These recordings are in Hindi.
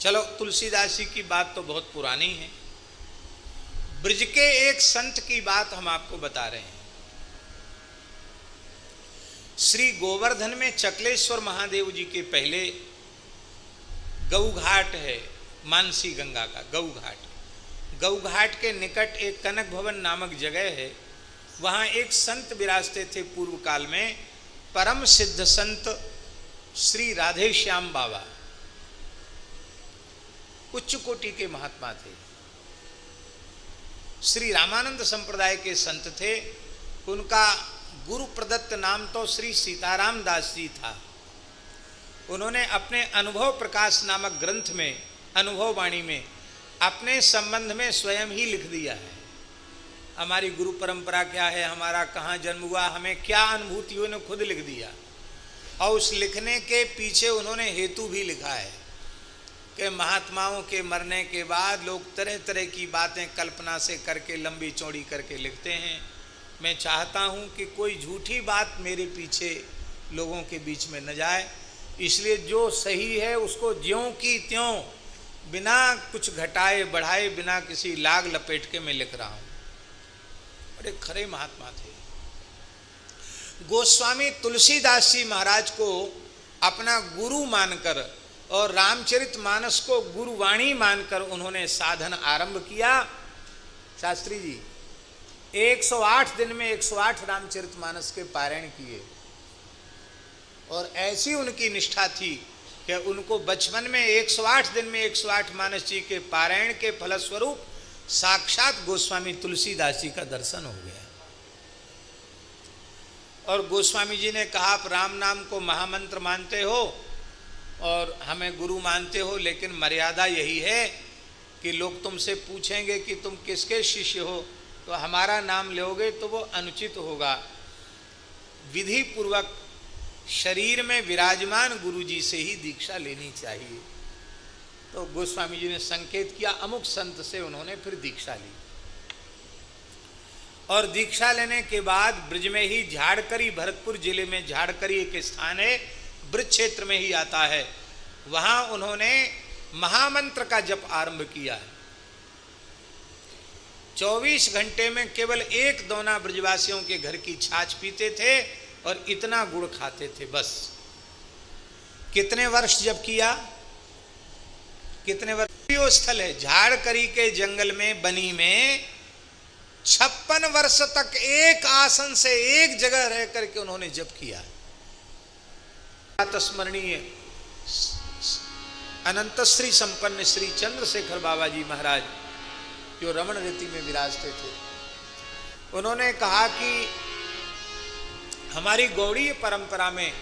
चलो, तुलसीदास जी की बात तो बहुत पुरानी है। ब्रज के एक संत की बात हम आपको बता रहे हैं। श्री गोवर्धन में चकलेश्वर महादेव जी के पहले गऊ घाट है, मानसी गंगा का गऊ घाट। गऊ घाट के निकट एक कनक भवन नामक जगह है। वहाँ एक संत विराजते थे पूर्व काल में, परम सिद्ध संत श्री राधे श्याम बाबा। उच्च कोटि के महात्मा थे। श्री रामानंद संप्रदाय के संत थे। उनका गुरु प्रदत्त नाम तो श्री सीताराम दास जी था। उन्होंने अपने अनुभव प्रकाश नामक ग्रंथ में, अनुभव वाणी में, अपने संबंध में स्वयं ही लिख दिया है। हमारी गुरु परंपरा क्या है, हमारा कहाँ जन्म हुआ, हमें क्या अनुभूति हुई, उन्होंने खुद लिख दिया। और उस लिखने के पीछे उन्होंने हेतु भी लिखा है कि महात्माओं के मरने के बाद लोग तरह तरह की बातें कल्पना से करके, लंबी चौड़ी करके लिखते हैं। मैं चाहता हूं कि कोई झूठी बात मेरे पीछे लोगों के बीच में न जाए, इसलिए जो सही है उसको ज्यों की त्यों, बिना कुछ घटाए बढ़ाए, बिना किसी लाग लपेट के मैं लिख रहा हूं। बड़े खरे महात्मा थे। गोस्वामी तुलसीदास जी महाराज को अपना गुरु मानकर और रामचरितमानस को गुरुवाणी मानकर उन्होंने साधन आरंभ किया। शास्त्री जी 108 दिन में 108 रामचरितमानस के पारायण किए। और ऐसी उनकी निष्ठा थी कि उनको बचपन में 108 दिन में 108 मानस जी के पारायण के फलस्वरूप साक्षात गोस्वामी तुलसीदास जी का दर्शन हो गया। और गोस्वामी जी ने कहा, आप राम नाम को महामंत्र मानते हो और हमें गुरु मानते हो, लेकिन मर्यादा यही है कि लोग तुमसे पूछेंगे कि तुम किसके शिष्य हो, तो हमारा नाम लोगे तो वो अनुचित होगा। विधि पूर्वक शरीर में विराजमान गुरु जी से ही दीक्षा लेनी चाहिए। तो गोस्वामी जी ने संकेत किया, अमुक संत से उन्होंने फिर दीक्षा ली। और दीक्षा लेने के बाद ब्रज में ही झाड़करी, भरतपुर जिले में झाड़करी एक स्थान है, ब्रज क्षेत्र में ही आता है, वहां उन्होंने महामंत्र का जप आरंभ किया है। 24 घंटे में केवल एक दोना ब्रजवासियों के घर की छाछ पीते थे और इतना गुड़ खाते थे, बस। कितने वर्ष जप किया, कितने वर्ष? स्थल है झाड़करी के जंगल में, बनी में 56 वर्ष तक एक आसन से एक जगह रह करके उन्होंने जप किया। स्मरणीय अनंत श्री संपन्न श्री चंद्रशेखर बाबा जी महाराज, जो रमण रीति में विराजते थे, उन्होंने कहा कि हमारी गौड़ीय परंपरा में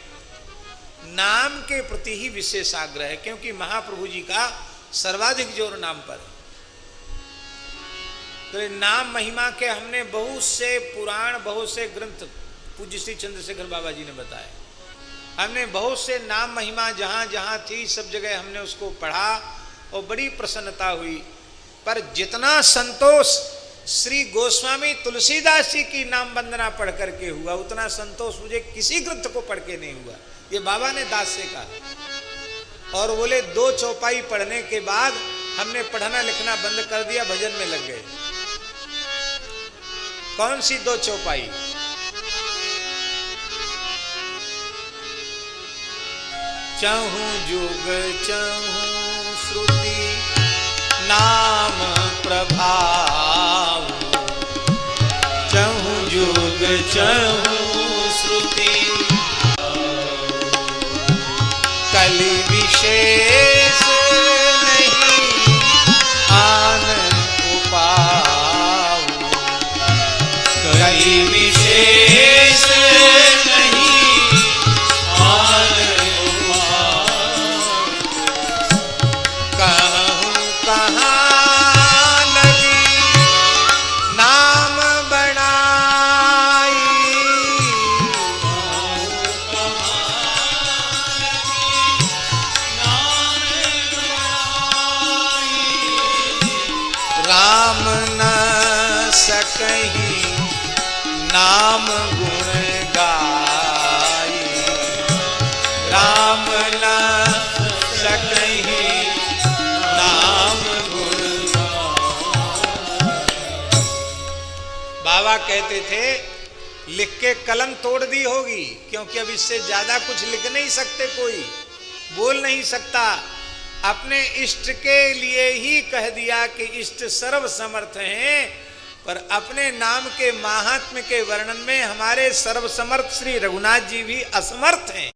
नाम के प्रति ही विशेष आग्रह है, क्योंकि महाप्रभु जी का सर्वाधिक जोर नाम पर है। तो नाम महिमा के हमने बहुत से पुराण, बहुत से ग्रंथ पूज्य श्री चंद्रशेखर बाबा जी ने बताया। हमने बहुत से नाम महिमा जहाँ जहाँ थी सब जगह हमने उसको पढ़ा और बड़ी प्रसन्नता हुई। पर जितना संतोष श्री गोस्वामी तुलसीदास जी की नाम वंदना पढ़ करके हुआ, उतना संतोष मुझे किसी ग्रंथ को पढ़ के नहीं हुआ। ये बाबा ने दास से कहा। और बोले 2 चौपाई पढ़ने के बाद हमने पढ़ना लिखना बंद कर दिया, भजन में लग गए। कौन सी 2 चौपाई? चहु जुग चहु श्रुति नाम प्रभाव, चहु जुग चहु श्रुति कलि विशेष नहीं आन उपाव, कलि विशेष नहीं आन उपाव, कहूँ कहाँ लगी नाम बनाई, राम न सकहीं नाम गुण गाई, राम न सकहीं बाबा कहते थे लिख के कलम तोड़ दी होगी, क्योंकि अब इससे ज्यादा कुछ लिख नहीं सकते, कोई बोल नहीं सकता। अपने इष्ट के लिए ही कह दिया कि इष्ट सर्व समर्थ हैं, पर अपने नाम के महात्म्य के वर्णन में हमारे सर्वसमर्थ श्री रघुनाथ जी भी असमर्थ हैं।